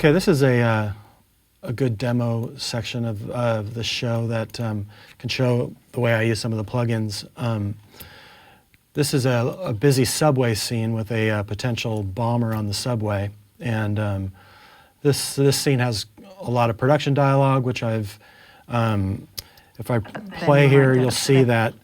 Okay, this is a good demo section of the show that can show the way I use some of the plugins. This is a busy subway scene with a potential bomber on the subway, and this scene has a lot of production dialogue, which I've, if I play here, you'll see that.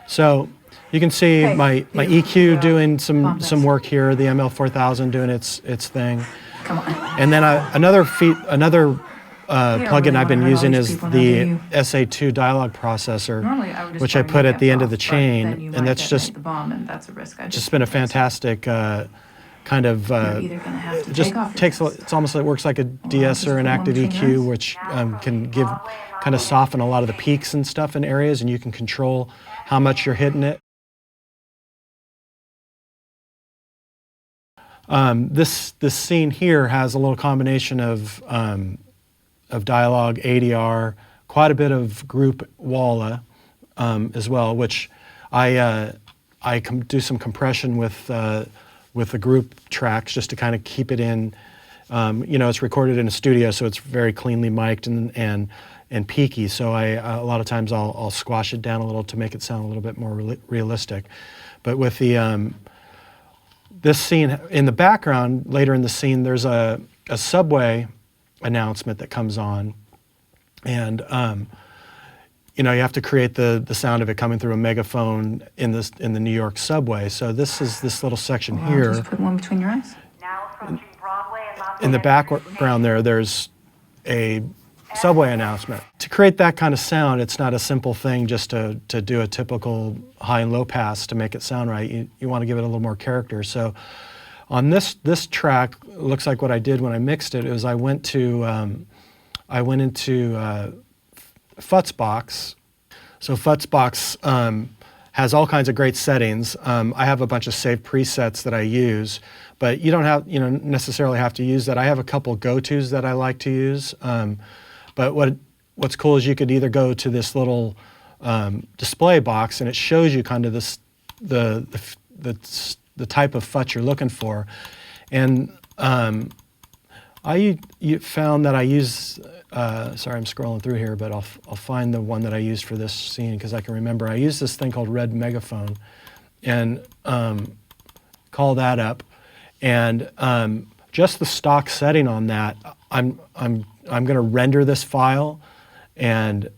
So you can see my EQ doing some work here, the ML4000 doing its thing. Come on. And then another plugin I've been using is the SA2 dialog processor, which I put at the end of the chain, and that's just been a fantastic kind of it's almost like it works like a DS or an active EQ, which can kind of soften a lot of the peaks and stuff in areas, and you can control how much you're hitting it. This scene here has a little combination of dialogue, ADR, quite a bit of groupwalla as well, which I do some compression with the group tracks just to kind of keep it in. You know, it's recorded in a studio, so it's very cleanly mic'd and peaky. So a lot of times I'll squash it down a little to make it sound a little bit more realistic. But with the this scene in the background, later in the scene, there's a subway announcement that comes on, and you know, you have to create the sound of it coming through a megaphone in the New York subway. So this is this little section here. Just put one between your eyes. In the background there's a subway announcement. To create that kind of sound, it's not a simple thing just to do a typical high and low pass to make it sound right. You want to give it a little more character. So on this track, it looks like what I did when I mixed it is I went into Futzbox. So Futzbox has all kinds of great settings. I have a bunch of saved presets that I use, but you don't necessarily have to use that. I have a couple go-tos that I like to use. But what's cool is you could either go to this little display box, and it shows you kind of the type of futz you're looking for. And I found that I use, sorry, I'm scrolling through here, but I'll find the one that I used for this scene because I can remember. I used this thing called Red Megaphone, and call that up, and just the stock setting on that, I'm going to render this file and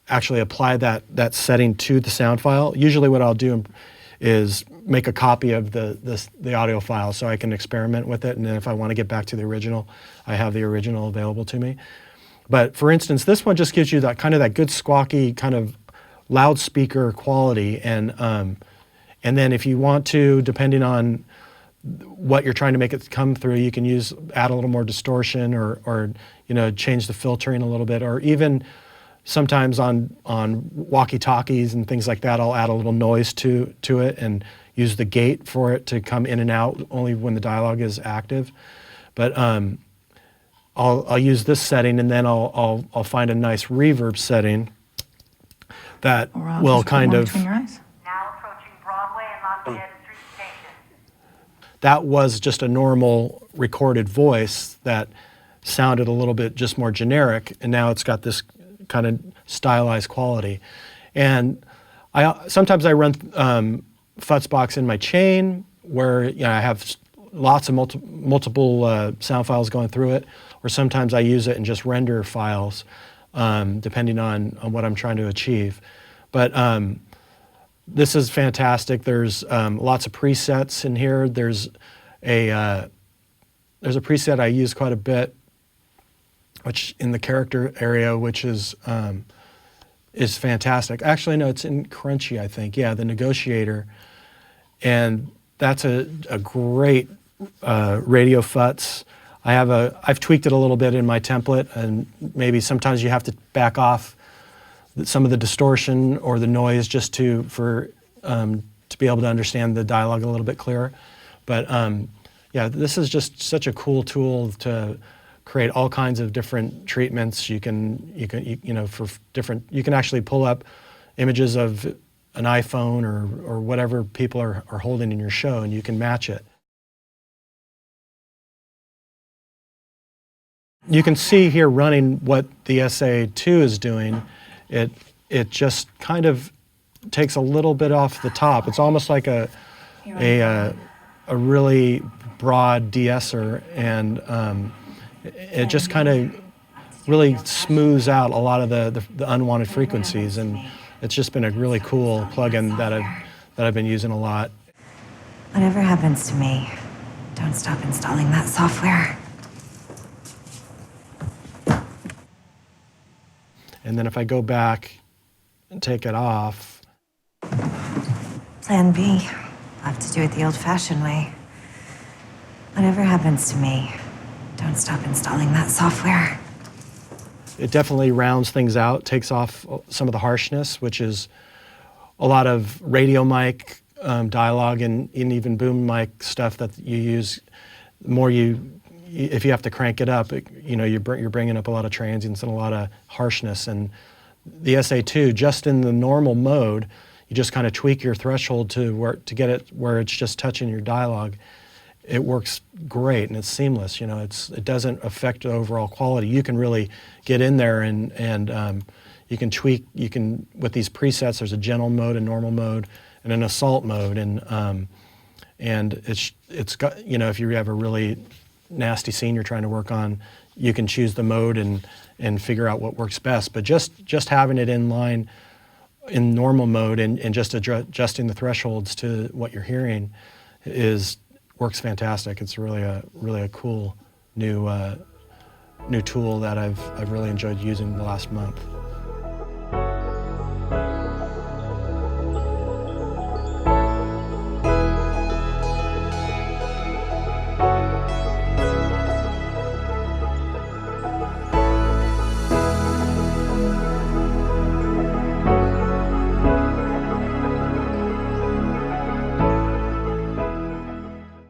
actually apply that setting to the sound file. Usually what I'll do is make a copy of the audio file so I can experiment with it, and then if I want to get back to the original, I have the original available to me. But for instance, this one just gives you that kind of that good squawky kind of loudspeaker quality, and then if you want to, depending on what you're trying to make it come through, you can add a little more distortion or change the filtering a little bit, or even sometimes on walkie-talkies and things like that, I'll add a little noise to it and use the gate for it to come in and out only when the dialogue is active. But I'll use this setting, and then I'll find a nice reverb setting that will kind of. That was just a normal recorded voice that sounded a little bit just more generic, and now it's got this kind of stylized quality. And sometimes I run Futzbox in my chain where I have lots of multiple sound files going through it, or sometimes I use it in just render files, depending on what I'm trying to achieve. But this is fantastic. There's lots of presets in here. There's a preset I use quite a bit, which in the character area, which is fantastic. Actually, no, it's in Crunchy, I think. Yeah, the Negotiator, and that's a great radio futz. I've tweaked it a little bit in my template, and maybe sometimes you have to back off some of the distortion or the noise just to be able to understand the dialogue a little bit clearer. But yeah, this is just such a cool tool to create all kinds of different treatments. You can actually pull up images of an iPhone or whatever people are holding in your show, and you can match it. You can see here running what the SA2 is doing. It just kind of takes a little bit off the top. It's almost like a really broad de-esser, and it just kind of really smooths out a lot of the unwanted frequencies, and it's just been a really cool plugin that I've been using a lot. Whatever happens to me, don't stop installing that software. And then if I go back and take it off. Plan B. I'll have to do it the old-fashioned way. Whatever happens to me, don't stop installing that software. It definitely rounds things out, takes off some of the harshness, which is a lot of radio mic, dialogue, and even boom mic stuff that you use. The more if you have to crank it up, you're bringing up a lot of transients and a lot of harshness. And the SA2, just in the normal mode, you just kind of tweak your threshold to get it where it's just touching your dialogue. It works great and it's seamless. It doesn't affect the overall quality. You can really get in there and you can tweak. You can, with these presets, there's a gentle mode, a normal mode, and an assault mode. And it's got, if you have a really nasty scene you're trying to work on, you can choose the mode and figure out what works best. But just having it in line in normal mode and just adjusting the thresholds to what you're hearing works fantastic. It's really a cool new tool that I've really enjoyed using the last month.